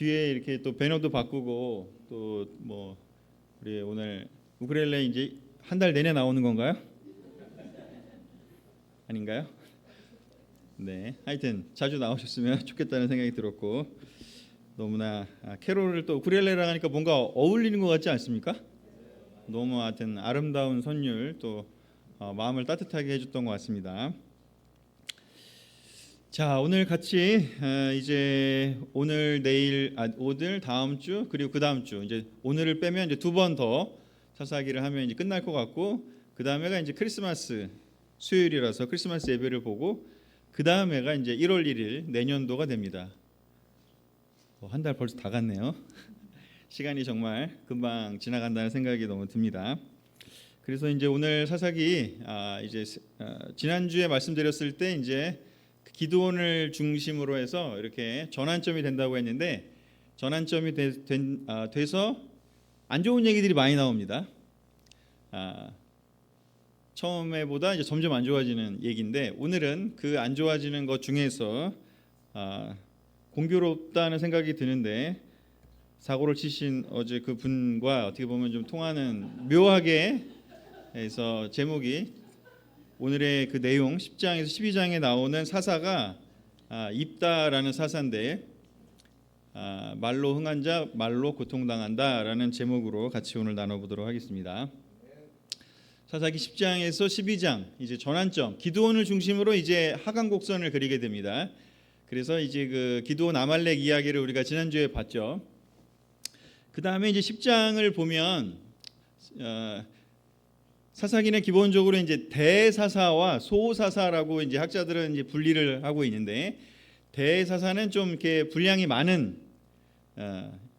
뒤에 이렇게 또 배너도 바꾸고 또 뭐 우리 오늘 우크렐레 이제 한 달 내내 나오는 건가요? 아닌가요? 네, 하여튼 자주 나오셨으면 좋겠다는 생각이 들었고 너무나 캐롤을 또 우크렐레라 하니까 뭔가 어울리는 것 같지 않습니까? 너무 하여튼 아름다운 선율 또 마음을 따뜻하게 해줬던 것 같습니다. 자, 오늘 같이 이제 오늘 내일 오늘 다음 주 그리고 그 다음 주 이제 오늘을 빼면 이제 두 번 더 사사기를 하면 이제 끝날 것 같고 그 다음에가 이제 크리스마스 수요일이라서 크리스마스 예배를 보고 그 다음에가 이제 1월 1일 내년도가 됩니다. 한 달 벌써 다 갔네요. 시간이 정말 금방 지나간다는 생각이 너무 듭니다. 그래서 이제 오늘 사사기 이제 지난주에 말씀드렸을 때 이제 기드온을 중심으로 해서 이렇게 전환점이 된다고 했는데 전환점이 돼서 안 좋은 얘기들이 많이 나옵니다. 처음에보다 이제 점점 안 좋아지는 얘기인데 오늘은 그 안 좋아지는 것 중에서 공교롭다는 생각이 드는데 사고를 치신 어제 그 분과 어떻게 보면 좀 통하는 묘하게 해서 제목이 오늘의 그 내용 10장에서 12장에 나오는 사사가 입다라는 사사인데 말로 흥한 자 말로 고통당한다라는 제목으로 같이 오늘 나눠보도록 하겠습니다. 사사기 10장에서 12장 이제 전환점 기드온을 중심으로 이제 하강 곡선을 그리게 됩니다. 그래서 이제 그 기드온 아말렉 이야기를 우리가 지난주에 봤죠. 그 다음에 이제 10장을 보면 사사기는 기본적으로 이제 대사사와 소사사라고 이제 학자들은 이제 분리를 하고 있는데 대사사는 좀 이렇게 분량이 많은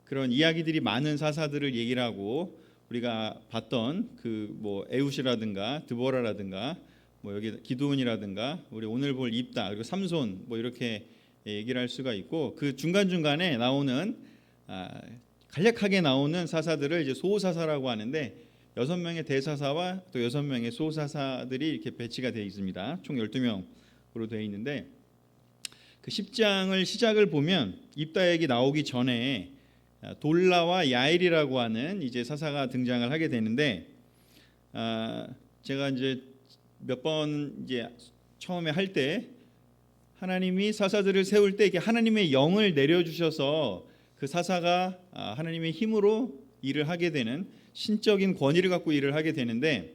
그런 이야기들이 많은 사사들을 얘기를 하고 우리가 봤던 그 뭐 에웃이라든가 드보라라든가 뭐 여기 기드온이라든가 우리 오늘 볼 입다 그리고 삼손 뭐 이렇게 얘기를 할 수가 있고 그 중간 중간에 나오는 간략하게 나오는 사사들을 이제 소사사라고 하는데 6명의 대사사와 또 6명의 소사사들이 이렇게 배치가 되어 있습니다. 총 12명으로 되어 있는데 그 10장을 시작을 보면 입다 얘기 나오기 전에 돌라와 야일이라고 하는 이제 사사가 등장을 하게 되는데 제가 이제 몇 번 이제 처음에 할 때 하나님이 사사들을 세울 때 이게 하나님의 영을 내려 주셔서 그 사사가 하나님의 힘으로 일을 하게 되는 신적인 권위를 갖고 일을 하게 되는데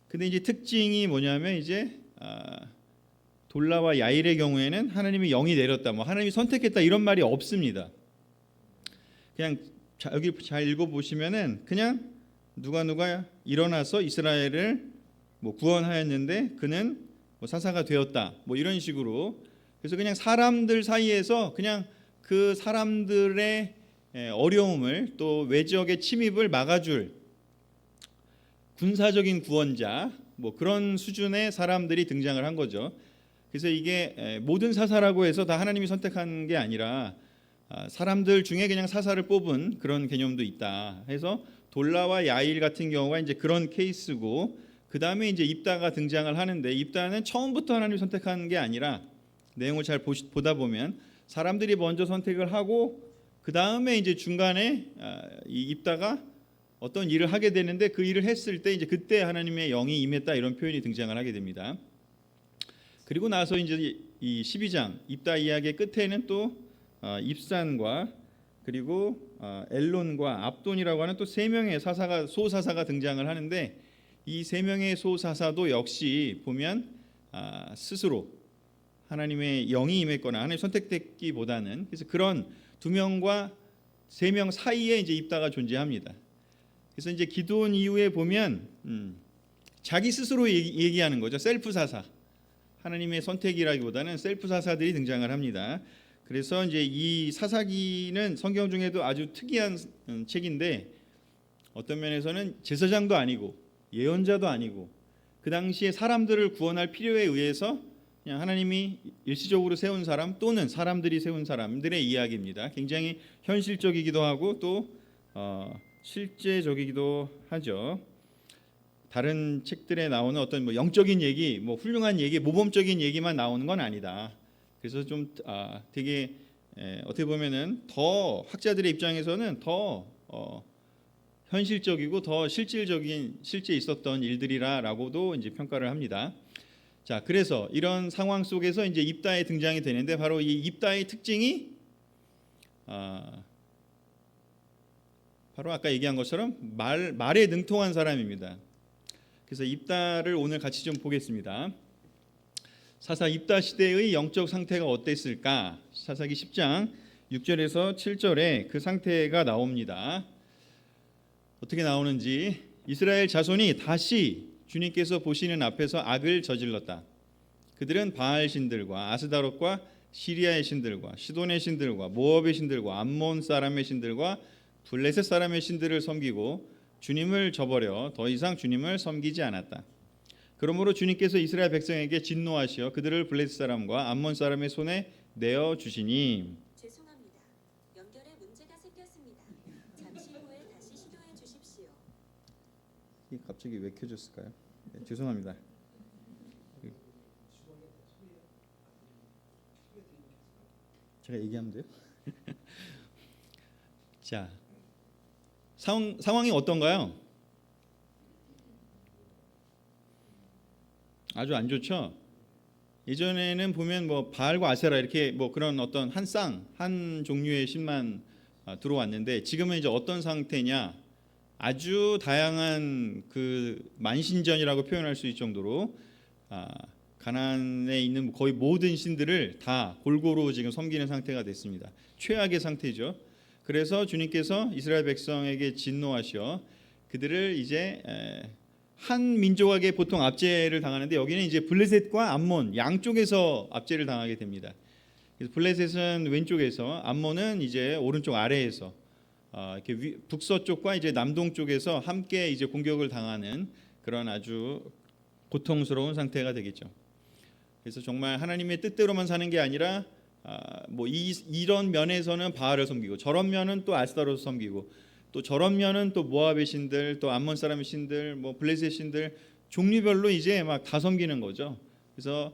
근데 이제 특징이 뭐냐면 이제 돌라와 야일의 경우에는 하나님의 영이 내렸다 뭐 하나님이 선택했다 이런 말이 없습니다. 그냥 여기 잘 읽어보시면은 그냥 누가 일어나서 이스라엘을 뭐 구원하였는데 그는 뭐 사사가 되었다 뭐 이런 식으로 그래서 그냥 사람들 사이에서 그냥 그 사람들의 어려움을 또 외적의 침입을 막아줄 군사적인 구원자 뭐 그런 수준의 사람들이 등장을 한 거죠. 그래서 이게 모든 사사라고 해서 다 하나님이 선택한 게 아니라 사람들 중에 그냥 사사를 뽑은 그런 개념도 있다 해서 돌라와 야일 같은 경우가 이제 그런 케이스고 그 다음에 이제 입다가 등장을 하는데 입다는 처음부터 하나님이 선택한 게 아니라 내용을 잘 보다 보면 사람들이 먼저 선택을 하고 그 다음에 이제 중간에 이 입다가 어떤 일을 하게 되는데 그 일을 했을 때 이제 그때 하나님의 영이 임했다 이런 표현이 등장을 하게 됩니다. 그리고 나서 이제 이 12장 입다 이야기의 끝에는 또 입산과 그리고 엘론과 압돈이라고 하는 또 세 명의 사사가 소사사가 등장을 하는데 이 세 명의 소사사도 역시 보면 스스로 하나님의 영이 임했거나 하나님 선택됐기보다는 그래서 그런 두 명과 세 명 사이에 이제 입다가 존재합니다. 그래서 이제 기드온 이후에 보면 자기 스스로 얘기하는 거죠. 셀프 사사. 하나님의 선택이라기보다는 셀프 사사들이 등장을 합니다. 그래서 이제 이 사사기는 성경 중에도 아주 특이한 책인데 어떤 면에서는 제사장도 아니고 예언자도 아니고 그 당시에 사람들을 구원할 필요에 의해서 그냥 하나님이 일시적으로 세운 사람 또는 사람들이 세운 사람들의 이야기입니다. 굉장히 현실적이기도 하고 또 실제적이기도 하죠. 다른 책들에 나오는 어떤 뭐 영적인 얘기, 뭐 훌륭한 얘기, 모범적인 얘기만 나오는 건 아니다. 그래서 좀 되게 어떻게 보면은 더 학자들의 입장에서는 더 현실적이고 더 실제 있었던 일들이라라고도 이제 평가를 합니다. 자, 그래서 이런 상황 속에서 이제 입다의 등장이 되는데 바로 이 입다의 특징이 바로 아까 얘기한 것처럼 말에 능통한 사람입니다. 그래서 입다를 오늘 같이 좀 보겠습니다. 사사 입다 시대의 영적 상태가 어땠을까? 사사기 10장 6절에서 7절에 그 상태가 나옵니다. 어떻게 나오는지 이스라엘 자손이 다시 주님께서 보시는 앞에서 악을 저질렀다. 그들은 바알 신들과 아스다롯과 시리아의 신들과 시돈의 신들과 모압의 신들과 암몬 사람의 신들과 블레셋 사람의 신들을 섬기고 주님을 저버려 더 이상 주님을 섬기지 않았다. 그러므로 주님께서 이스라엘 백성에게 진노하시어 그들을 블레셋 사람과 암몬 사람의 손에 내어 주시니. 죄송합니다. 연결에 문제가 생겼습니다. 잠시 후에 다시 시도해 주십시오. 이게 갑자기 왜 켜졌을까요? 네, 죄송합니다. 제가 얘기하면 돼요? 자, 상황이 어떤가요? 아주 안 좋죠. 예전에는 보면 뭐 바알과 아세라 이렇게 뭐 그런 어떤 한 종류의 신만 들어왔는데 지금은 이제 어떤 상태냐? 아주 다양한 그 만신전이라고 표현할 수 있을 정도로 가나안에 있는 거의 모든 신들을 다 골고루 지금 섬기는 상태가 됐습니다. 최악의 상태죠. 그래서 주님께서 이스라엘 백성에게 진노하셔 그들을 이제 한 민족에게 보통 압제를 당하는데 여기는 이제 블레셋과 암몬 양쪽에서 압제를 당하게 됩니다. 그래서 블레셋은 왼쪽에서 암몬은 이제 오른쪽 아래에서 이렇게 북서쪽과 이제 남동쪽에서 함께 이제 공격을 당하는 그런 아주 고통스러운 상태가 되겠죠. 그래서 정말 하나님의 뜻대로만 사는 게 아니라 뭐 이런 면에서는 바알을 섬기고 저런 면은 또 아스타롯을 섬기고 또 저런 면은 또 모압의 신들 또 암몬 사람의 신들 뭐 블레셋 신들 종류별로 이제 막 다 섬기는 거죠. 그래서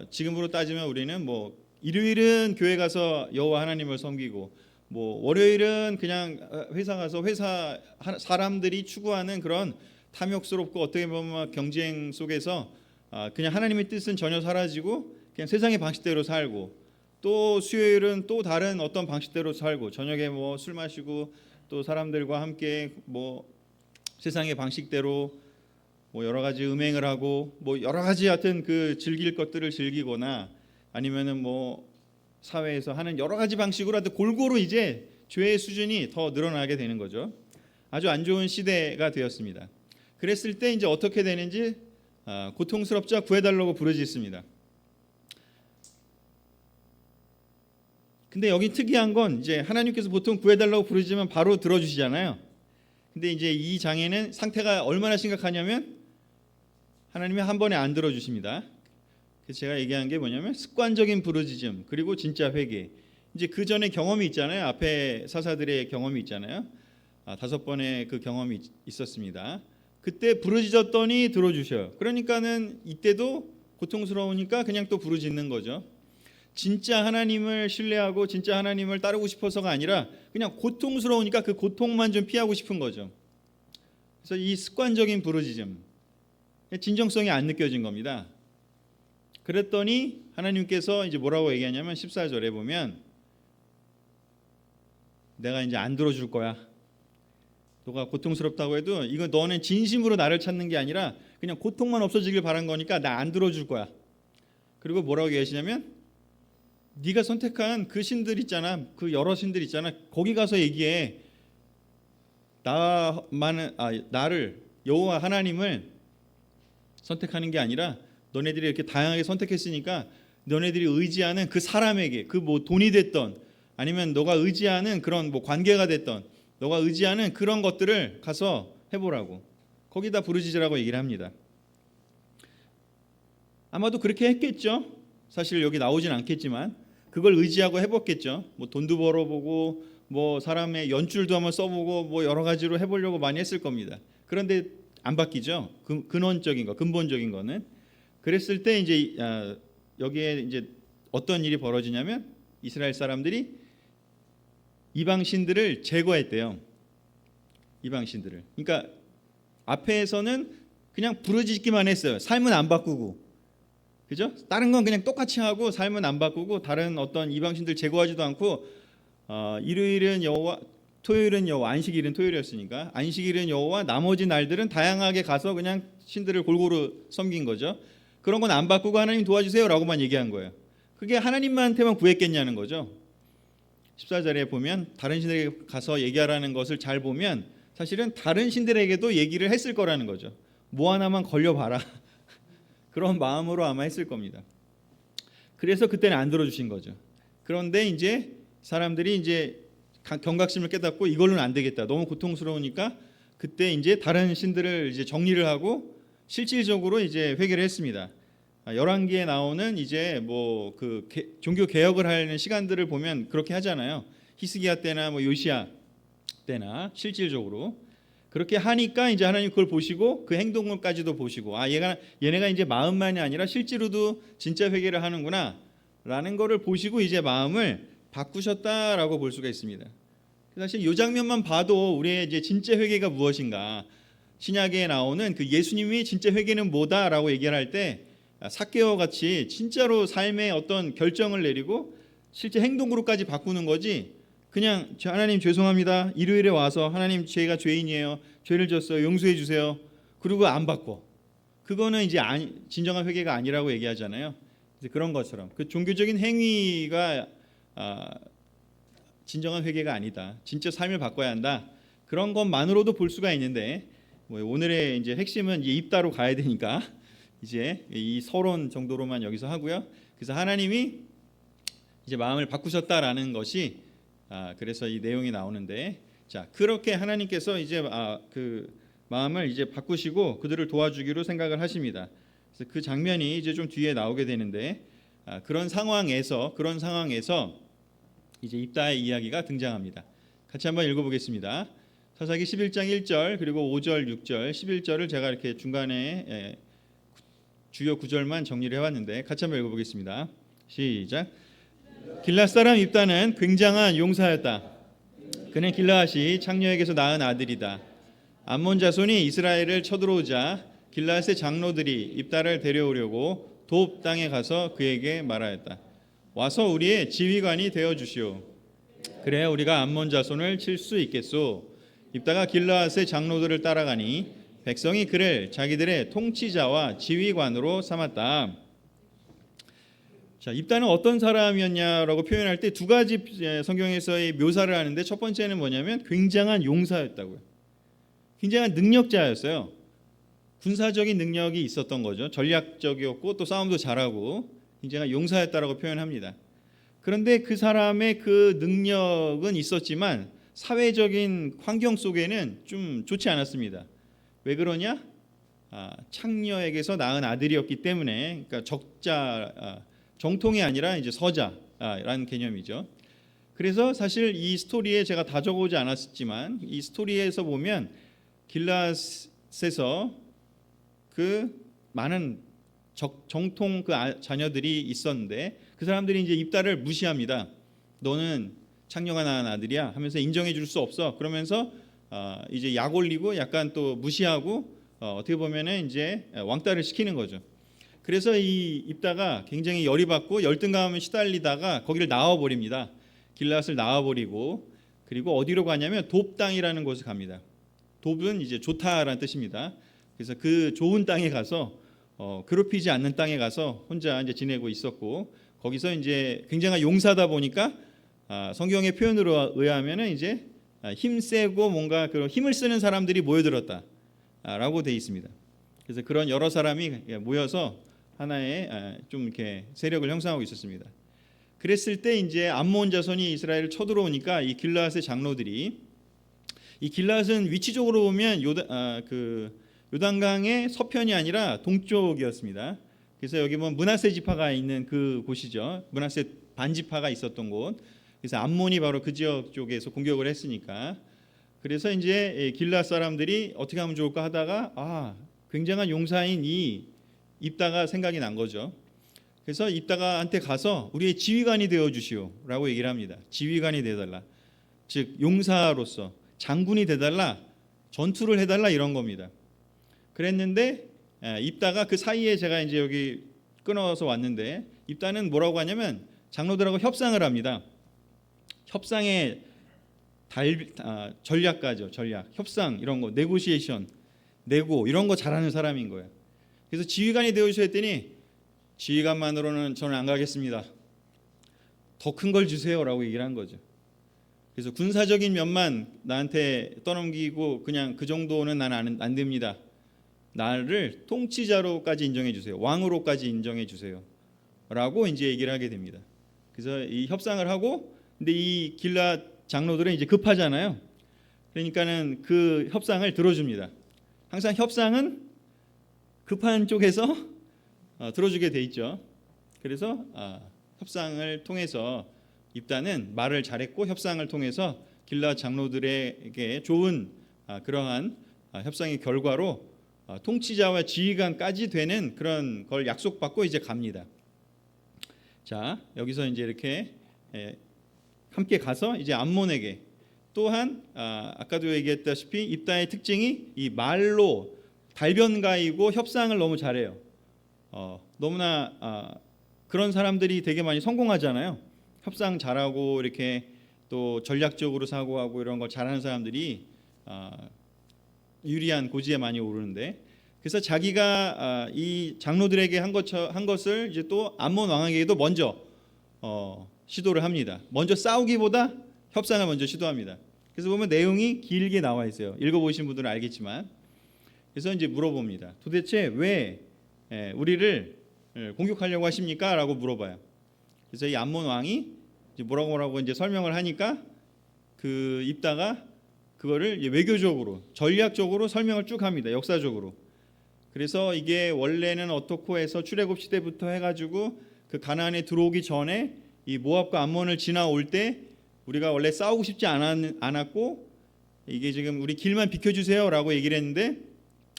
지금으로 따지면 우리는 뭐 일요일은 교회 가서 여호와 하나님을 섬기고 뭐 월요일은 그냥 회사 가서 회사 사람들이 추구하는 그런 탐욕스럽고 어떻게 보면 경쟁 속에서 그냥 하나님의 뜻은 전혀 사라지고 그냥 세상의 방식대로 살고 또 수요일은 또 다른 어떤 방식대로 살고 저녁에 뭐 술 마시고 또 사람들과 함께 뭐 세상의 방식대로 뭐 여러 가지 음행을 하고 뭐 여러 가지 하여튼 그 즐길 것들을 즐기거나 아니면은 뭐 사회에서 하는 여러 가지 방식으로 하여튼 골고루 이제 죄의 수준이 더 늘어나게 되는 거죠. 아주 안 좋은 시대가 되었습니다. 그랬을 때 이제 어떻게 되는지 고통스럽자 구해달라고 부르짖습니다. 근데 여기 특이한 건 이제 하나님께서 보통 구해달라고 부르짖으면 바로 들어주시잖아요. 근데 이제 이 장에는 상태가 얼마나 심각하냐면 하나님이 한 번에 안 들어주십니다. 그래서 제가 얘기한 게 뭐냐면 습관적인 부르짖음 그리고 진짜 회개. 이제 그 전에 경험이 있잖아요. 앞에 사사들의 경험이 있잖아요. 5번의 그 경험이 있었습니다. 그때 부르짖었더니 들어주셔요. 그러니까는 이때도 고통스러우니까 그냥 또 부르짖는 거죠. 진짜 하나님을 신뢰하고 진짜 하나님을 따르고 싶어서가 아니라 그냥 고통스러우니까 그 고통만 좀 피하고 싶은 거죠. 그래서 이 습관적인 부르짖음, 진정성이 안 느껴진 겁니다. 그랬더니 하나님께서 이제 뭐라고 얘기하냐면 14절에 보면 내가 이제 안 들어줄 거야. 너가 고통스럽다고 해도 이거 너는 진심으로 나를 찾는 게 아니라 그냥 고통만 없어지길 바란 거니까 나 안 들어줄 거야. 그리고 뭐라고 얘기하시냐면 네가 선택한 그 신들 있잖아, 그 여러 신들 있잖아. 거기 가서 얘기해. 나를 여호와 하나님을 선택하는 게 아니라 너네들이 이렇게 다양하게 선택했으니까 너네들이 의지하는 그 사람에게 그 뭐 돈이 됐던 아니면 너가 의지하는 그런 뭐 관계가 됐던 너가 의지하는 그런 것들을 가서 해보라고 거기다 부르짖으라고 얘기를 합니다. 아마도 그렇게 했겠죠. 사실 여기 나오진 않겠지만 그걸 의지하고 해봤겠죠. 뭐 돈도 벌어보고 뭐 사람의 연줄도 한번 써보고 뭐 여러 가지로 해보려고 많이 했을 겁니다. 그런데 안 바뀌죠. 근원적인 거, 근본적인 거는. 그랬을 때 이제 여기에 이제 어떤 일이 벌어지냐면 이스라엘 사람들이 이방 신들을 제거했대요. 이방 신들을. 그러니까 앞에서는 그냥 부르짖기만 했어요. 삶은 안 바꾸고, 그죠? 다른 건 그냥 똑같이 하고 삶은 안 바꾸고 다른 어떤 이방 신들 제거하지도 않고 일요일은 여호와, 토요일은 여호와, 안식일은 토요일이었으니까 안식일은 여호와, 나머지 날들은 다양하게 가서 그냥 신들을 골고루 섬긴 거죠. 그런 건 안 바꾸고 하나님 도와주세요라고만 얘기한 거예요. 그게 하나님한테만 구했겠냐는 거죠. 14절에 보면 다른 신들에게 가서 얘기하라는 것을 잘 보면 사실은 다른 신들에게도 얘기를 했을 거라는 거죠. 뭐 하나만 걸려봐라. 그런 마음으로 아마 했을 겁니다. 그래서 그때는 안 들어주신 거죠. 그런데 이제 사람들이 이제 경각심을 깨닫고 이걸로는 안 되겠다. 너무 고통스러우니까 그때 이제 다른 신들을 이제 정리를 하고 실질적으로 이제 회개를 했습니다. 열왕기에 나오는 이제 뭐 그 종교 개혁을 하는 시간들을 보면 그렇게 하잖아요. 히스기야 때나 뭐 요시야 때나 실질적으로 그렇게 하니까 이제 하나님 그걸 보시고 그 행동을까지도 보시고 얘네가 이제 마음만이 아니라 실제로도 진짜 회개를 하는구나라는 거를 보시고 이제 마음을 바꾸셨다라고 볼 수가 있습니다. 사실 이 장면만 봐도 우리의 이제 진짜 회개가 무엇인가, 신약에 나오는 그 예수님이 진짜 회개는 뭐다라고 얘기를 할 때 삭개오 같이 진짜로 삶의 어떤 결정을 내리고 실제 행동으로까지 바꾸는 거지, 그냥 하나님 죄송합니다, 일요일에 와서 하나님 제가 죄인이에요, 죄를 졌어요, 용서해 주세요, 그리고 안 바꿔, 그거는 이제 진정한 회개가 아니라고 얘기하잖아요. 그런 것처럼 그 종교적인 행위가 진정한 회개가 아니다, 진짜 삶을 바꿔야 한다, 그런 것만으로도 볼 수가 있는데 뭐 오늘의 이제 핵심은 이제 입다로 가야 되니까 이제 이 서론 정도로만 여기서 하고요. 그래서 하나님이 이제 마음을 바꾸셨다라는 것이 그래서 이 내용이 나오는데, 자 그렇게 하나님께서 이제 그 마음을 이제 바꾸시고 그들을 도와주기로 생각을 하십니다. 그래서 그 장면이 이제 좀 뒤에 나오게 되는데 그런 상황에서 이제 입다의 이야기가 등장합니다. 같이 한번 읽어보겠습니다. 사사기 11장 1절 그리고 5절 6절 11절을 제가 이렇게 중간에 주요 구절만 정리를 해왔는데 같이 한번 읽어보겠습니다. 시작. 길앗 사람 입다는 굉장한 용사였다. 그는 길앗이 창녀에게서 낳은 아들이다. 암몬 자손이 이스라엘을 쳐들어오자 길앗의 장로들이 입다를 데려오려고 돕 땅에 가서 그에게 말하였다. 와서 우리의 지휘관이 되어 주시오. 그래 우리가 암몬 자손을 칠 수 있겠소. 입다가 길앗의 장로들을 따라가니 백성이 그를 자기들의 통치자와 지휘관으로 삼았다. 자, 입다는 어떤 사람이었냐라고 표현할 때 두 가지 성경에서의 묘사를 하는데, 첫 번째는 뭐냐면 굉장한 용사였다고요. 굉장한 능력자였어요. 군사적인 능력이 있었던 거죠. 전략적이었고 또 싸움도 잘하고 굉장한 용사였다라고 표현합니다. 그런데 그 사람의 그 능력은 있었지만 사회적인 환경 속에는 좀 좋지 않았습니다. 왜 그러냐? 창녀에게서 낳은 아들이었기 때문에, 그러니까 정통이 아니라 이제 서자라는 개념이죠. 그래서 사실 이 스토리에 제가 다 적어오지 않았지만 이 스토리에서 보면 길앗에서 그 많은 정통 그 자녀들이 있었는데 그 사람들이 이제 입다를 무시합니다. 너는 창녀가 낳은 아들이야 하면서 인정해 줄 수 없어. 그러면서 이제 약 올리고 약간 또 무시하고 어떻게 보면은 이제 왕따를 시키는 거죠. 그래서 이 입다가 굉장히 열이 받고 열등감에 시달리다가 거기를 나와 버립니다. 길앗을 나와 버리고, 그리고 어디로 가냐면 돕 땅이라는 곳에 갑니다. 돕은 이제 좋다라는 뜻입니다. 그래서 그 좋은 땅에 가서 괴롭히지 않는 땅에 가서 혼자 이제 지내고 있었고, 거기서 이제 굉장한 용사다 보니까 성경의 표현으로 의하면은 이제 힘세고 뭔가 그런 힘을 쓰는 사람들이 모여들었다라고 되어 있습니다. 그래서 그런 여러 사람이 모여서 하나의 좀 이렇게 세력을 형성하고 있었습니다. 그랬을 때 이제 암몬 자손이 이스라엘을 쳐들어오니까 이 길앗의 장로들이, 이 길앗은 위치적으로 보면 요단강의 서편이 아니라 동쪽이었습니다. 그래서 여기 보면 므낫세 지파가 있는 그 곳이죠. 므낫세 반지파가 있었던 곳. 그래서 암몬이 바로 그 지역 쪽에서 공격을 했으니까, 그래서 이제 길앗 사람들이 어떻게 하면 좋을까 하다가 굉장한 용사인 이 입다가 생각이 난 거죠. 그래서 입다가한테 가서 우리의 지휘관이 되어 주시오라고 얘기를 합니다. 지휘관이 되달라. 즉 용사로서 장군이 되달라. 전투를 해달라 이런 겁니다. 그랬는데 입다가 그 사이에 제가 이제 여기 끊어서 왔는데 입다는 뭐라고 하냐면 장로들하고 협상을 합니다. 협상의 전략가죠. 전략, 협상 이런 거, 네고시에이션, 내고 이런 거 잘하는 사람인 거예요. 그래서 지휘관이 되어주셔야 했더니 지휘관만으로는 저는 안 가겠습니다. 더 큰 걸 주세요라고 얘기를 한 거죠. 그래서 군사적인 면만 나한테 떠넘기고 그냥 그 정도는 나는 안 됩니다. 나를 통치자로까지 인정해 주세요. 왕으로까지 인정해 주세요. 라고 이제 얘기를 하게 됩니다. 그래서 이 협상을 하고 근데 이 길앗 장로들은 이제 급하잖아요. 그러니까는 그 협상을 들어줍니다. 항상 협상은 급한 쪽에서 들어주게 돼 있죠. 그래서 협상을 통해서 입다는 말을 잘했고 협상을 통해서 길앗 장로들에게 좋은 그러한 협상의 결과로 통치자와 지휘관까지 되는 그런 걸 약속받고 이제 갑니다. 자, 여기서 이제 이렇게 함께 가서 이제 암몬에게 또한 아까도 얘기했다시피 입다의 특징이 이 말로 달변가이고 협상을 너무 잘해요. 너무나 그런 사람들이 되게 많이 성공하잖아요. 협상 잘하고 이렇게 또 전략적으로 사고하고 이런 걸 잘하는 사람들이 유리한 고지에 많이 오르는데 그래서 자기가 이 장로들에게 한 것을 이제 또 암몬 왕에게도 먼저 시도를 합니다. 먼저 싸우기보다 협상을 먼저 시도합니다. 그래서 보면 내용이 길게 나와 있어요. 읽어보신 분들은 알겠지만 그래서 이제 물어봅니다. 도대체 왜 우리를 공격하려고 하십니까? 라고 물어봐요. 그래서 이 암몬 왕이 이제 뭐라고 이제 설명을 하니까 그 입다가 그거를 외교적으로 전략적으로 설명을 쭉 합니다. 역사적으로. 그래서 이게 원래는 어떻고 해서 출애굽 시대부터 해가지고 그 가나안에 들어오기 전에 이 모압과 암몬을 지나올 때 우리가 원래 싸우고 싶지 않았고 이게 지금 우리 길만 비켜주세요라고 얘기를 했는데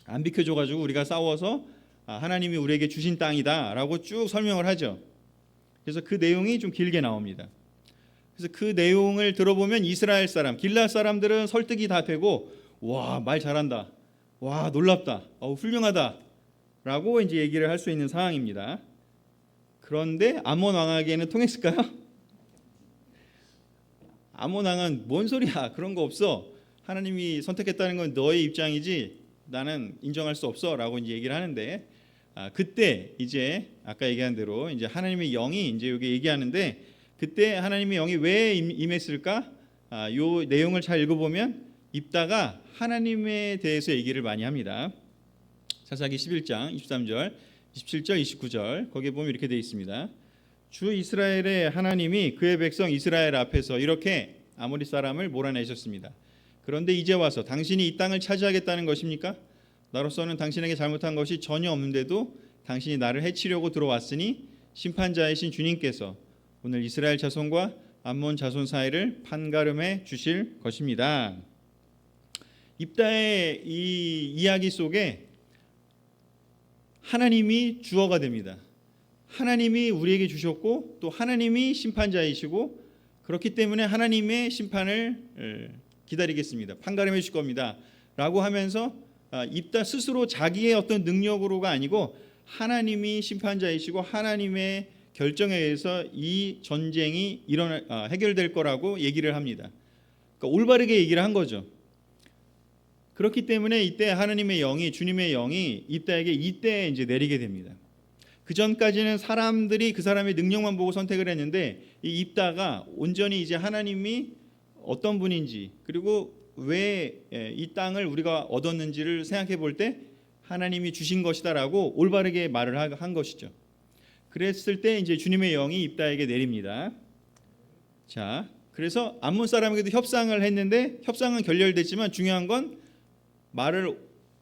안 비켜줘가지고 우리가 싸워서 하나님이 우리에게 주신 땅이다라고 쭉 설명을 하죠. 그래서 그 내용이 좀 길게 나옵니다. 그래서 그 내용을 들어보면 이스라엘 사람, 길앗 사람들은 설득이 다 되고 와, 말 잘한다. 와, 놀랍다. 훌륭하다라고 이제 얘기를 할 수 있는 상황입니다. 그런데 암몬 왕에게는 통했을까요? 암몬 왕은 뭔 소리야? 그런 거 없어. 하나님이 선택했다는 건 너의 입장이지 나는 인정할 수 없어라고 이제 얘기를 하는데 그때 이제 아까 얘기한 대로 이제 하나님의 영이 이제 여기 얘기하는데 그때 하나님의 영이 왜 임했을까? 요 내용을 잘 읽어보면 입다가 하나님에 대해서 얘기를 많이 합니다. 사사기 11장 23절, 27절, 29절 거기에 보면 이렇게 되어 있습니다. 주 이스라엘의 하나님이 그의 백성 이스라엘 앞에서 이렇게 아모리 사람을 몰아내셨습니다. 그런데 이제 와서 당신이 이 땅을 차지하겠다는 것입니까? 나로서는 당신에게 잘못한 것이 전혀 없는데도 당신이 나를 해치려고 들어왔으니 심판자이신 주님께서 오늘 이스라엘 자손과 암몬 자손 사이를 판가름해 주실 것입니다. 입다의 이 이야기 속에 하나님이 주어가 됩니다. 하나님이 우리에게 주셨고 또 하나님이 심판자이시고 그렇기 때문에 하나님의 심판을 기다리겠습니다. 판가름해 주실 겁니다. 라고 하면서 입다 스스로 자기의 어떤 능력으로가 아니고 하나님이 심판자이시고 하나님의 결정에 의해서 이 전쟁이 해결될 거라고 얘기를 합니다. 그러니까 올바르게 얘기를 한 거죠. 그렇기 때문에 이때 하나님의 영이 주님의 영이 입다에게 이때 이제 내리게 됩니다. 그 전까지는 사람들이 그 사람의 능력만 보고 선택을 했는데 이 입다가 온전히 이제 하나님이 어떤 분인지 그리고 왜 이 땅을 우리가 얻었는지를 생각해 볼 때 하나님이 주신 것이다라고 올바르게 말을 한 것이죠. 그랬을 때 이제 주님의 영이 입다에게 내립니다. 자, 그래서 암몬 사람에게도 협상을 했는데 협상은 결렬됐지만 중요한 건 말을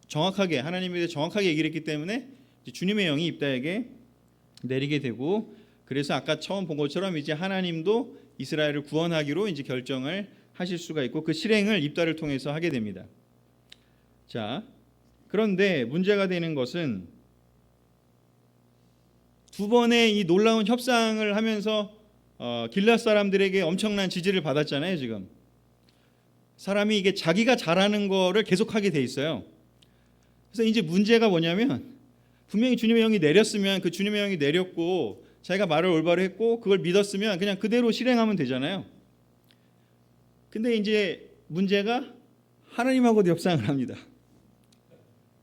정확하게 하나님에 대해 정확하게 얘기를 했기 때문에 주님의 영이 입다에게 내리게 되고 그래서 아까 처음 본 것처럼 이제 하나님도 이스라엘을 구원하기로 이제 결정을 하실 수가 있고 그 실행을 입다를 통해서 하게 됩니다. 자, 그런데 문제가 되는 것은 두 번의 이 놀라운 협상을 하면서 길앗 사람들에게 엄청난 지지를 받았잖아요. 지금 사람이 이게 자기가 잘하는 거를 계속하게 돼 있어요. 그래서 이제 문제가 뭐냐면 분명히 주님의 영이 내렸으면 그 주님의 영이 내렸고 자기가 말을 올바로 했고 그걸 믿었으면 그냥 그대로 실행하면 되잖아요. 근데 이제 문제가 하나님하고도 협상을 합니다.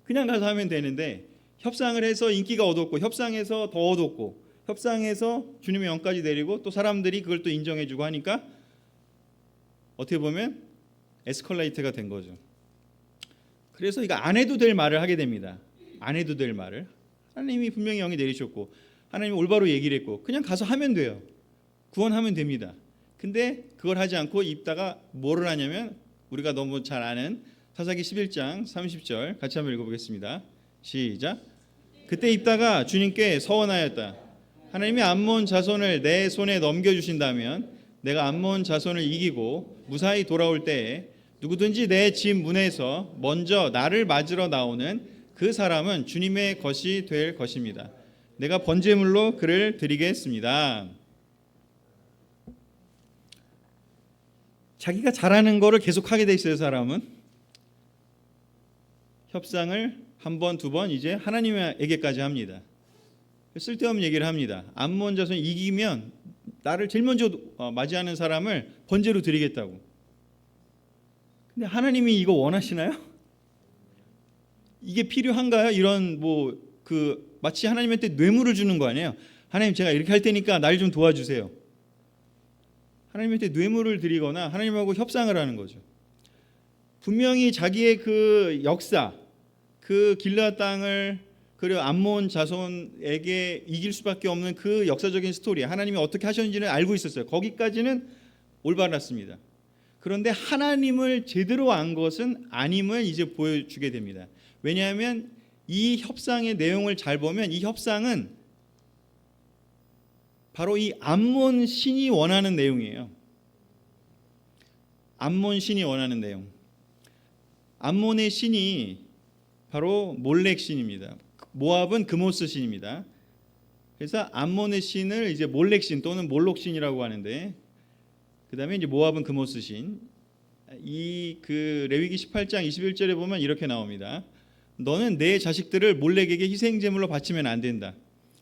그냥 가서 하면 되는데 협상을 해서 인기가 얻었고 협상해서 더 얻었고 협상해서 주님의 영까지 내리고 또 사람들이 그걸 또 인정해주고 하니까 어떻게 보면 에스컬레이터가 된 거죠. 그래서 이거 안 해도 될 말을 하게 됩니다. 안 해도 될 말을. 하나님이 분명히 영이 내리셨고 하나님이 올바로 얘기를 했고 그냥 가서 하면 돼요. 구원하면 됩니다. 근데 그걸 하지 않고 입다가 뭐를 하냐면 우리가 너무 잘 아는 사사기 11장 30절 같이 한번 읽어보겠습니다. 시작. 그때 입다가 주님께 서원하였다. 하나님이 암몬 자손을 내 손에 넘겨주신다면 내가 암몬 자손을 이기고 무사히 돌아올 때에 누구든지 내 집 문에서 먼저 나를 맞으러 나오는 그 사람은 주님의 것이 될 것입니다. 내가 번제물로 그를 드리겠습니다. 자기가 잘하는 거를 계속하게 돼 있어요. 사람은 협상을 한 번, 두 번 이제 하나님에게까지 합니다. 쓸데없는 얘기를 합니다. 암몬 자손이 이기면 나를 제일 먼저 맞이하는 사람을 번제로 드리겠다고. 근데 하나님이 이거 원하시나요? 이게 필요한가요? 이런 마치 하나님한테 뇌물을 주는 거 아니에요? 하나님 제가 이렇게 할 테니까 날 좀 도와주세요. 하나님한테 뇌물을 드리거나 하나님하고 협상을 하는 거죠. 분명히 자기의 그 역사, 그 길앗 땅을 그리고 암몬 자손에게 이길 수밖에 없는 그 역사적인 스토리, 하나님이 어떻게 하셨는지는 알고 있었어요. 거기까지는 올바랐습니다. 그런데 하나님을 제대로 안 것은 아님을 이제 보여주게 됩니다. 왜냐하면 이 협상의 내용을 잘 보면 이 협상은 바로 이 암몬 신이 원하는 내용이에요. 암몬 신이 원하는 내용. 암몬의 신이 바로 몰렉 신입니다. 모압은 그모스 신입니다. 그래서 암몬의 신을 이제 몰렉 신 또는 몰록 신이라고 하는데, 그다음에 이제 모압은 그모스 신. 이 그 레위기 18장 21절에 보면 이렇게 나옵니다. 너는 내 자식들을 몰렉에게 희생 제물로 바치면 안 된다.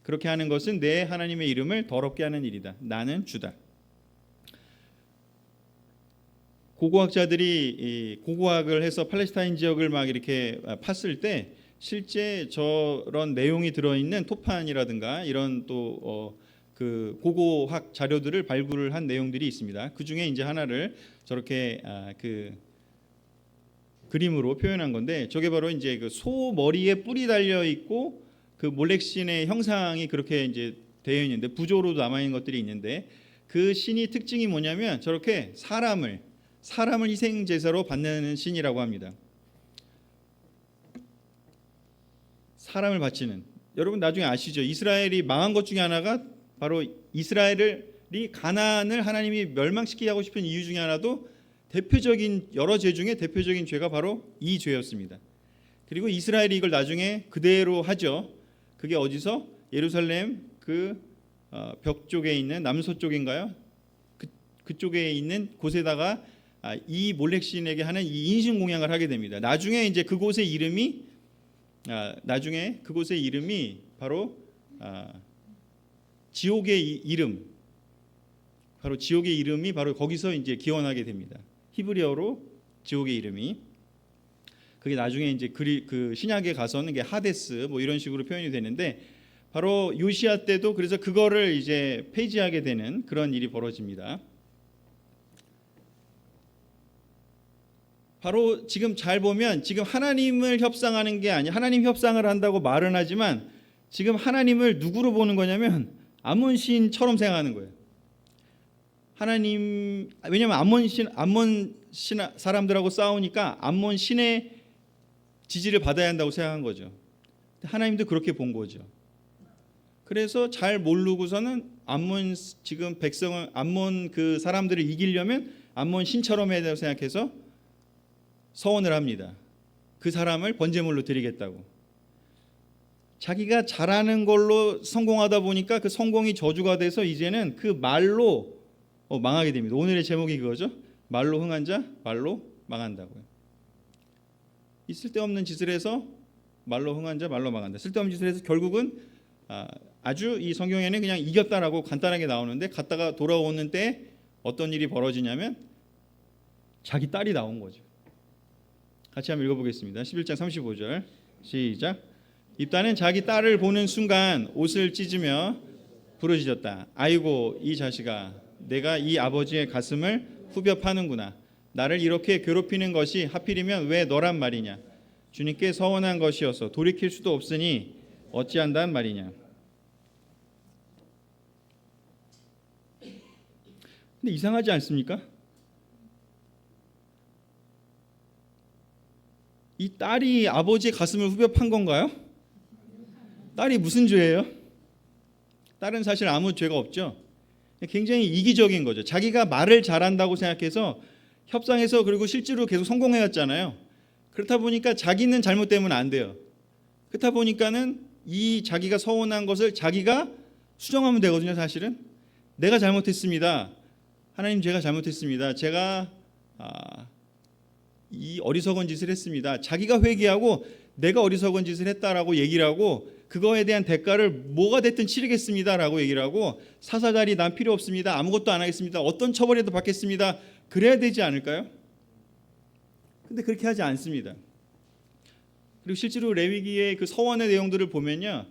그렇게 하는 것은 내 하나님의 이름을 더럽게 하는 일이다. 나는 주다. 고고학자들이 고고학을 해서 팔레스타인 지역을 막 이렇게 팠을 때 실제 저런 내용이 들어있는 토판이라든가 이런 또 그 고고학 자료들을 발굴을 한 내용들이 있습니다. 그 중에 이제 하나를 저렇게 그 그림으로 표현한 건데, 저게 바로 이제 그 소 머리에 뿔이 달려 있고 그 몰렉신의 형상이 그렇게 이제 되어 있는데 부조로도 남아 있는 것들이 있는데, 그 신이 특징이 뭐냐면 저렇게 사람을 희생 제사로 받는 신이라고 합니다. 사람을 바치는. 여러분 나중에 아시죠? 이스라엘이 망한 것 중에 하나가 바로 이스라엘이 가나안을 하나님이 멸망시키게 하고 싶은 이유 중에 하나도 대표적인 여러 죄 중에 대표적인 죄가 바로 이 죄였습니다. 그리고 이스라엘이 이걸 나중에 그대로 하죠. 그게 어디서? 예루살렘 그 벽 쪽에 있는 남서쪽인가요? 그쪽에 있는 곳에다가 이 몰렉신에게 하는 이 인신 공양을 하게 됩니다. 나중에 이제 그곳의 이름이 바로 지옥의 이름, 바로 지옥의 이름이 바로 거기서 이제 기원하게 됩니다. 히브리어로 지옥의 이름이. 그게 나중에 이제 그 신약에 가서는 이게 하데스 뭐 이런 식으로 표현이 되는데, 바로 요시야 때도 그래서 그거를 이제 폐지하게 되는 그런 일이 벌어집니다. 바로 지금 잘 보면 지금 하나님을 협상하는 게 아니야. 하나님 협상을 한다고 말은 하지만 지금 하나님을 누구로 보는 거냐면 암몬 신처럼 생각하는 거예요. 하나님, 왜냐하면 암몬 신 사람들하고 싸우니까 암몬 신의 지지를 받아야 한다고 생각한 거죠. 하나님도 그렇게 본 거죠. 그래서 잘 모르고서는 암몬 지금 백성을 암몬 그 사람들을 이기려면 암몬 신처럼 해야 된다고 생각해서 서원을 합니다. 그 사람을 번제물로 드리겠다고. 자기가 잘하는 걸로 성공하다 보니까 그 성공이 저주가 돼서 이제는 그 말로 망하게 됩니다. 오늘의 제목이 그거죠. 말로 흥한 자 말로 망한다고요. 이 쓸데없는 짓을 해서 말로 흥한 자 말로 망한다. 쓸데없는 짓을 해서 결국은 아주 이 성경에는 그냥 이겼다라고 간단하게 나오는데 갔다가 돌아오는 때 어떤 일이 벌어지냐면 자기 딸이 나온 거죠. 같이 한번 읽어보겠습니다. 11장 35절 시작. 입다는 자기 딸을 보는 순간 옷을 찢으며 부르짖었다. 아이고 이 자식아, 내가 이 아버지의 가슴을 후벼 파는구나. 나를 이렇게 괴롭히는 것이 하필이면 왜 너란 말이냐. 주님께 서원한 것이어서 돌이킬 수도 없으니 어찌한단 말이냐. 근데 이상하지 않습니까? 이 딸이 아버지의 가슴을 후벼 판 건가요? 딸이 무슨 죄예요? 딸은 사실 아무 죄가 없죠. 굉장히 이기적인 거죠. 자기가 말을 잘한다고 생각해서 협상해서 그리고 실제로 계속 성공해왔잖아요. 그렇다 보니까 자기는 잘못되면 안 돼요. 그렇다 보니까는 이 자기가 서운한 것을 자기가 수정하면 되거든요. 사실은 내가 잘못했습니다. 하나님 제가 잘못했습니다. 제가 이 어리석은 짓을 했습니다. 자기가 회개하고 내가 어리석은 짓을 했다라고 얘기를 하고 그거에 대한 대가를 뭐가 됐든 치르겠습니다라고 얘기를 하고 사사자리 난 필요 없습니다. 아무것도 안 하겠습니다. 어떤 처벌에도 받겠습니다. 그래야 되지 않을까요? 근데 그렇게 하지 않습니다. 그리고 실제로 레위기의 그 서원의 내용들을 보면요,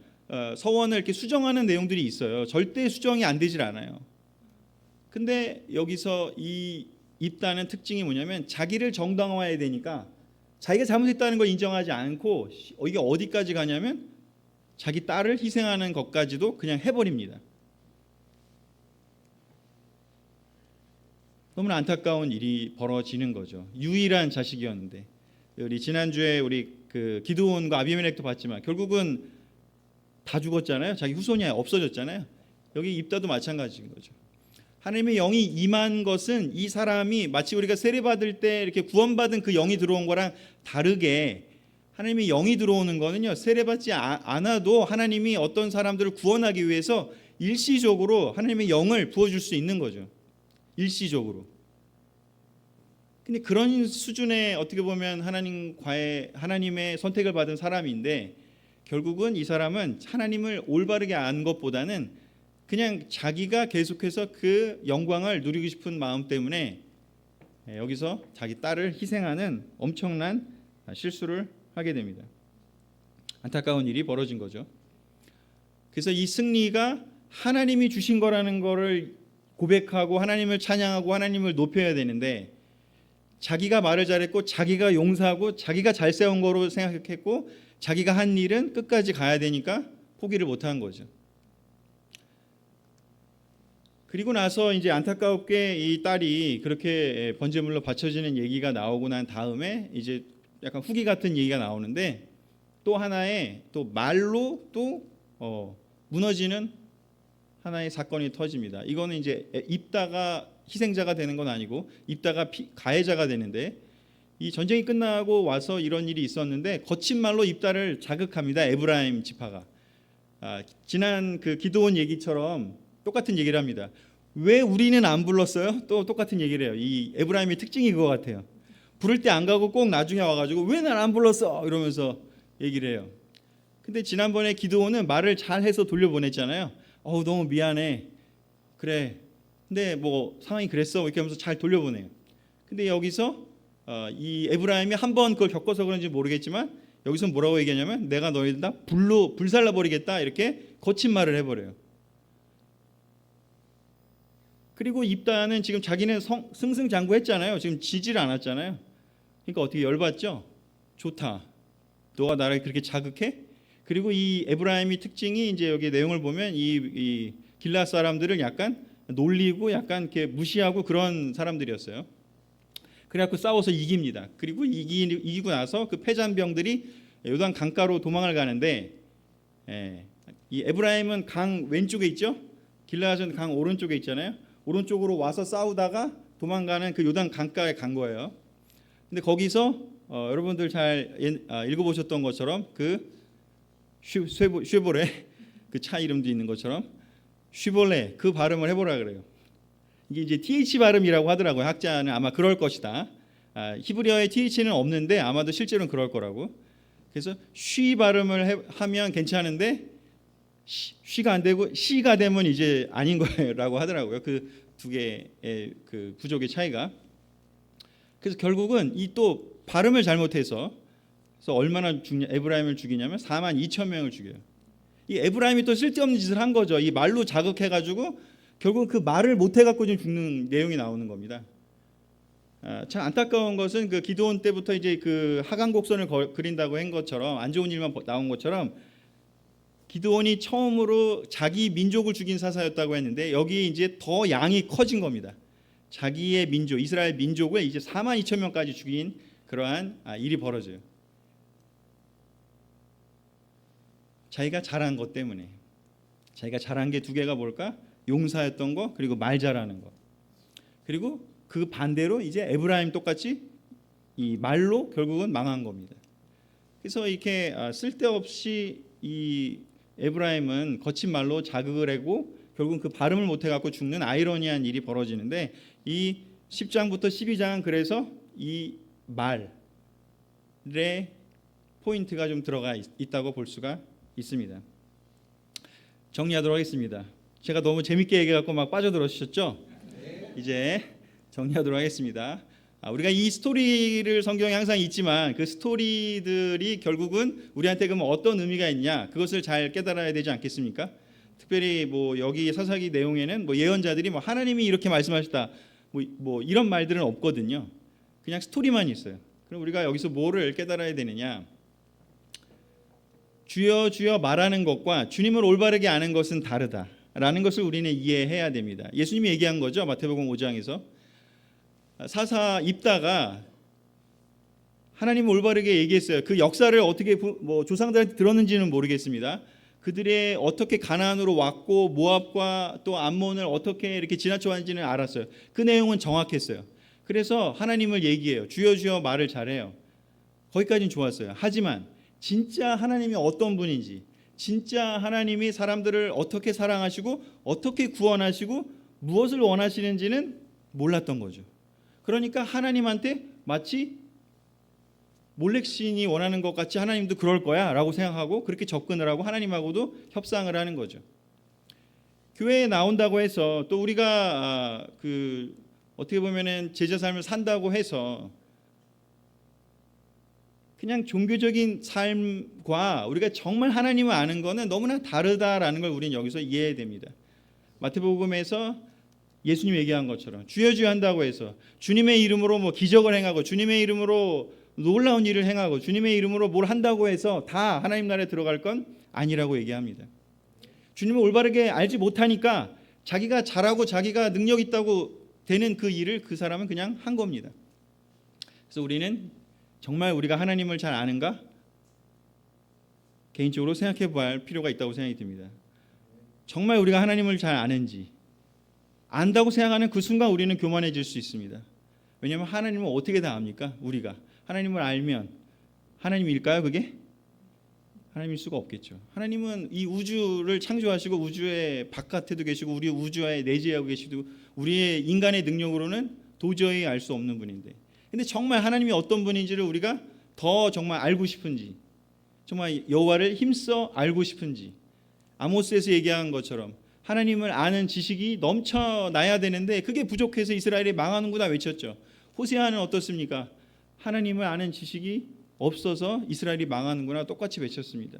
서원을 이렇게 수정하는 내용들이 있어요. 절대 수정이 안 되질 않아요. 근데 여기서 이 입다는 특징이 뭐냐면 자기를 정당화해야 되니까 자기가 잘못했다는 걸 인정하지 않고 이게 어디까지 가냐면 자기 딸을 희생하는 것까지도 그냥 해버립니다. 너무나 안타까운 일이 벌어지는 거죠. 유일한 자식이었는데 우리 지난주에 우리 그 기드온과 아비멜렉도 봤지만 결국은 다 죽었잖아요. 자기 후손이 없어졌잖아요. 여기 입다도 마찬가지인 거죠. 하나님의 영이 임한 것은 이 사람이 마치 우리가 세례받을 때 이렇게 구원받은 그 영이 들어온 거랑 다르게 하나님의 영이 들어오는 거는요, 세례받지 않아도 하나님이 어떤 사람들을 구원하기 위해서 일시적으로 하나님의 영을 부어줄 수 있는 거죠. 일시적으로. 근데 그런 수준의 어떻게 보면 하나님의 선택을 받은 사람인데 결국은 이 사람은 하나님을 올바르게 안 것보다는 그냥 자기가 계속해서 그 영광을 누리고 싶은 마음 때문에 여기서 자기 딸을 희생하는 엄청난 실수를 하게 됩니다. 안타까운 일이 벌어진 거죠. 그래서 이 승리가 하나님이 주신 거라는 거를 고백하고 하나님을 찬양하고 하나님을 높여야 되는데 자기가 말을 잘했고 자기가 용서하고 자기가 잘 세운 거로 생각했고 자기가 한 일은 끝까지 가야 되니까 포기를 못한 거죠. 그리고 나서 이제 안타깝게 이 딸이 그렇게 번제물로 바쳐지는 얘기가 나오고 난 다음에 이제 약간 후기 같은 얘기가 나오는데 또 하나의 또 말로 또 무너지는 하나의 사건이 터집니다. 이거는 이제 입다가 희생자가 되는 건 아니고 입다가 가해자가 되는데 이 전쟁이 끝나고 와서 이런 일이 있었는데 거친 말로 입다를 자극합니다. 에브라임 지파가 지난 그 기드온 얘기처럼 똑같은 얘기를 합니다. 왜 우리는 안 불렀어요? 또 똑같은 얘기를 해요. 이 에브라임의 특징이 그거 같아요. 부를 때 안 가고 꼭 나중에 와가지고 왜 날 안 불렀어? 이러면서 얘기를 해요. 근데 지난번에 기드온은 말을 잘해서 돌려보냈잖아요. 너무 미안해. 그래. 근데 뭐 상황이 그랬어. 이렇게 하면서 잘 돌려보내요. 근데 여기서 이 에브라임이 한 번 그걸 겪어서 그런지 모르겠지만 여기서 뭐라고 얘기하냐면 내가 너희들 다 불로 불살라 버리겠다. 이렇게 거친 말을 해버려요. 그리고 입다는 지금 자기는 승승장구했잖아요. 지금 지지를 않았잖아요. 그러니까 어떻게 열받죠? 좋다. 너가 나를 그렇게 자극해? 그리고 이 에브라임의 특징이 이제 여기 내용을 보면 이 길앗 사람들을 약간 놀리고 약간 이렇게 무시하고 그런 사람들이었어요. 그래갖고 싸워서 이깁니다. 그리고 이기고 나서 그 패잔병들이 요단 강가로 도망을 가는데 이 에브라임은 강 왼쪽에 있죠. 길앗은 강 오른쪽에 있잖아요. 오른쪽으로 와서 싸우다가 도망가는 그 요단 강가에 간 거예요. 근데 거기서 여러분들 잘 읽어보셨던 것처럼 그 쉐보레 그 차 이름도 있는 것처럼 쉐볼레 그 발음을 해보라 그래요. 이게 이제 TH 발음이라고 하더라고요. 학자는 아마 그럴 것이다. 히브리어에 TH는 없는데 아마도 실제로는 그럴 거라고. 그래서 쉬 발음을 하면 괜찮은데 쉬가 안 되고 시가 되면 이제 아닌 거라고 하더라고요. 그 두 개의 그 부족의 차이가. 그래서 결국은 이 또 발음을 잘못해서 그래서 얼마나 죽냐, 에브라임을 죽이냐면 42,000명을 죽여요. 이 에브라임이 또 쓸데없는 짓을 한 거죠. 이 말로 자극해가지고 결국 그 말을 못해갖고 좀 죽는 내용이 나오는 겁니다. 참 안타까운 것은 그 기드온 때부터 이제 그 하강곡선을 그린다고 한 것처럼 안 좋은 일만 나온 것처럼 기드온이 처음으로 자기 민족을 죽인 사사였다고 했는데 여기 이제 더 양이 커진 겁니다. 자기의 민족, 이스라엘 민족을 이제 42,000명까지 죽인 그러한 일이 벌어져요. 자기가 잘한 것 때문에. 자기가 잘한 게 두 개가 뭘까? 용사였던 거, 그리고 말 잘하는 거. 그리고 그 반대로 이제 에브라임 똑같이 이 말로 결국은 망한 겁니다. 그래서 이렇게 쓸데없이 이 에브라임은 거친 말로 자극을 하고 결국은 그 발음을 못해 갖고 죽는 아이러니한 일이 벌어지는데 이 10장부터 12장은 그래서 이 말의 포인트가 좀 들어가 있다고 볼 수가 있습니다. 정리하도록 하겠습니다. 제가 너무 재밌게 얘기해갖고 막 빠져들었셨죠? 이제 정리하도록 하겠습니다. 우리가 이 스토리를 성경에 항상 있지만 그 스토리들이 결국은 우리한테 그러면 어떤 의미가 있냐 그것을 잘 깨달아야 되지 않겠습니까? 특별히 뭐 여기 사사기 내용에는 뭐 예언자들이 뭐 하나님이 이렇게 말씀하셨다 뭐 이런 말들은 없거든요. 그냥 스토리만 있어요. 그럼 우리가 여기서 뭐를 깨달아야 되느냐? 주여 주여 말하는 것과 주님을 올바르게 아는 것은 다르다라는 것을 우리는 이해해야 됩니다. 예수님이 얘기한 거죠. 마태복음 5장에서 사사 입다가 하나님을 올바르게 얘기했어요. 그 역사를 어떻게 뭐 조상들한테 들었는지는 모르겠습니다. 그들의 어떻게 가나안으로 왔고 모압과 또 암몬을 어떻게 이렇게 지나쳐 왔는지는 알았어요. 그 내용은 정확했어요. 그래서 하나님을 얘기해요. 주여 주여 말을 잘해요. 거기까지는 좋았어요. 하지만 진짜 하나님이 어떤 분인지, 진짜 하나님이 사람들을 어떻게 사랑하시고 어떻게 구원하시고 무엇을 원하시는지는 몰랐던 거죠. 그러니까 하나님한테 마치 몰렉신이 원하는 것 같이 하나님도 그럴 거야 라고 생각하고 그렇게 접근을 하고 하나님하고도 협상을 하는 거죠. 교회에 나온다고 해서 또 우리가 어떻게 보면은 제자 삶을 산다고 해서 그냥 종교적인 삶과 우리가 정말 하나님을 아는 것은 너무나 다르다라는 걸 우리는 여기서 이해해야 됩니다. 마태복음에서 예수님 얘기한 것처럼 주여 주여 한다고 해서 주님의 이름으로 뭐 기적을 행하고 주님의 이름으로 놀라운 일을 행하고 주님의 이름으로 뭘 한다고 해서 다 하나님 나라에 들어갈 건 아니라고 얘기합니다. 주님을 올바르게 알지 못하니까 자기가 잘하고 자기가 능력 있다고 되는 그 일을 그 사람은 그냥 한 겁니다. 그래서 우리는 정말 우리가 하나님을 잘 아는가? 개인적으로 생각해 봐야 할 필요가 있다고 생각이 듭니다. 정말 우리가 하나님을 잘 아는지 안다고 생각하는 그 순간 우리는 교만해질 수 있습니다. 왜냐하면 하나님을 어떻게 다 압니까? 우리가 하나님을 알면 하나님일까요? 그게? 하나님일 수가 없겠죠. 하나님은 이 우주를 창조하시고 우주의 바깥에도 계시고 우리 우주에 내재하고 계시고 우리의 인간의 능력으로는 도저히 알 수 없는 분인데 근데 정말 하나님이 어떤 분인지를 우리가 더 정말 알고 싶은지 정말 여호와를 힘써 알고 싶은지 아모스에서 얘기한 것처럼 하나님을 아는 지식이 넘쳐나야 되는데 그게 부족해서 이스라엘이 망하는구나 외쳤죠. 호세아는 어떻습니까? 하나님을 아는 지식이 없어서 이스라엘이 망하는구나 똑같이 외쳤습니다.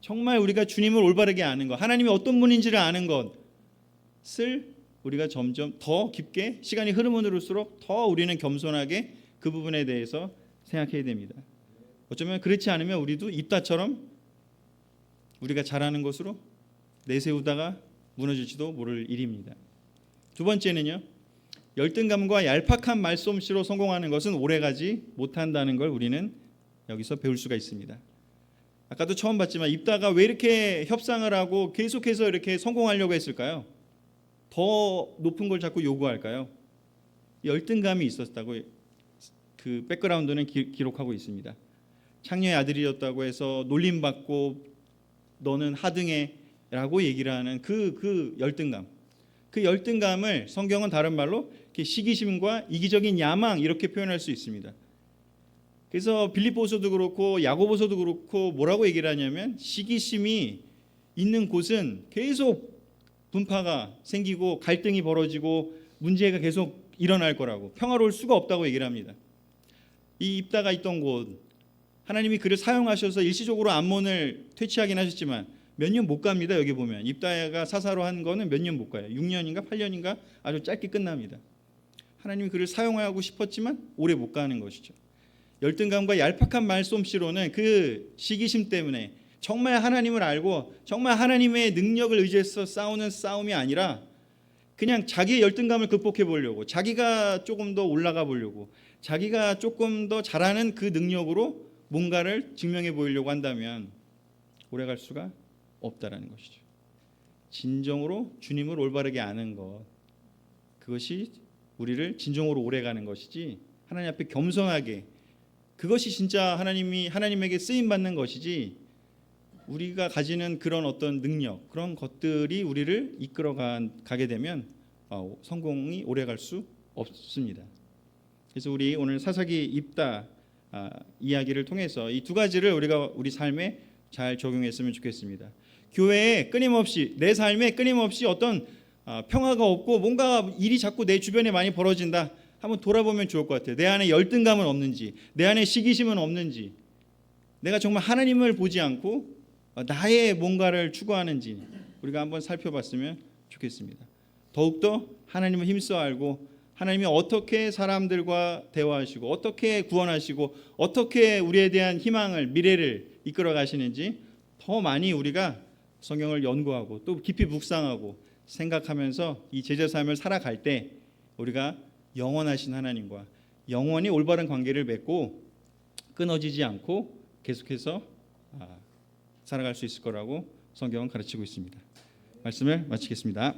정말 우리가 주님을 올바르게 아는 것, 하나님이 어떤 분인지를 아는 것을 우리가 점점 더 깊게 시간이 흐르면 흐를수록 더 우리는 겸손하게 그 부분에 대해서 생각해야 됩니다. 어쩌면 그렇지 않으면 우리도 입다처럼 우리가 잘하는 것으로 내세우다가 무너질지도 모를 일입니다. 두 번째는요. 열등감과 얄팍한 말솜씨로 성공하는 것은 오래가지 못한다는 걸 우리는 여기서 배울 수가 있습니다. 아까도 처음 봤지만 입다가 왜 이렇게 협상을 하고 계속해서 이렇게 성공하려고 했을까요? 더 높은 걸 자꾸 요구할까요? 열등감이 있었다고 그 백그라운드는 기록하고 있습니다. 창녀의 아들이었다고 해서 놀림받고 너는 하등해라고 얘기를 하는 그 열등감. 그 열등감을 성경은 다른 말로 이렇게 시기심과 이기적인 야망 이렇게 표현할 수 있습니다. 그래서 빌립보서도 그렇고 야고보서도 그렇고 뭐라고 얘기를 하냐면 시기심이 있는 곳은 계속 분파가 생기고 갈등이 벌어지고 문제가 계속 일어날 거라고, 평화로울 수가 없다고 얘기를 합니다. 이 입다가 있던 곳, 하나님이 그를 사용하셔서 일시적으로 암몬을 퇴치하긴 하셨지만 몇 년 못 갑니다. 여기 보면 입다가 사사로 한 거는 몇 년 못 가요. 6년인가 8년인가 아주 짧게 끝납니다. 하나님이 그를 사용하고 싶었지만 오래 못 가는 것이죠. 열등감과 얄팍한 말솜씨로는 그 시기심 때문에 정말 하나님을 알고 정말 하나님의 능력을 의지해서 싸우는 싸움이 아니라 그냥 자기의 열등감을 극복해 보려고, 자기가 조금 더 올라가 보려고, 자기가 조금 더 잘하는 그 능력으로 뭔가를 증명해 보이려고 한다면 오래 갈 수가 없다라는 것이죠. 진정으로 주님을 올바르게 아는 것, 그것이 우리를 진정으로 오래 가는 것이지, 하나님 앞에 겸손하게, 그것이 진짜 하나님에게 쓰임 받는 것이지, 우리가 가지는 그런 어떤 능력, 그런 것들이 우리를 이끌어 가게 되면 성공이 오래 갈 수 없습니다. 그래서 우리 오늘 사사기 입다 이야기를 통해서 이 두 가지를 우리가 우리 삶에 잘 적용했으면 좋겠습니다. 교회에 끊임없이, 내 삶에 끊임없이 어떤 평화가 없고 뭔가 일이 자꾸 내 주변에 많이 벌어진다, 한번 돌아보면 좋을 것 같아요. 내 안에 열등감은 없는지, 내 안에 시기심은 없는지, 내가 정말 하나님을 보지 않고 나의 뭔가를 추구하는지 우리가 한번 살펴봤으면 좋겠습니다. 더욱더 하나님을 힘써 알고 하나님이 어떻게 사람들과 대화하시고 어떻게 구원하시고 어떻게 우리에 대한 희망을, 미래를 이끌어 가시는지 더 많이 우리가 성경을 연구하고 또 깊이 묵상하고 생각하면서 이 제자 삶을 살아갈 때 우리가 영원하신 하나님과 영원히 올바른 관계를 맺고 끊어지지 않고 계속해서 살아갈 수 있을 거라고 성경은 가르치고 있습니다. 말씀을 마치겠습니다.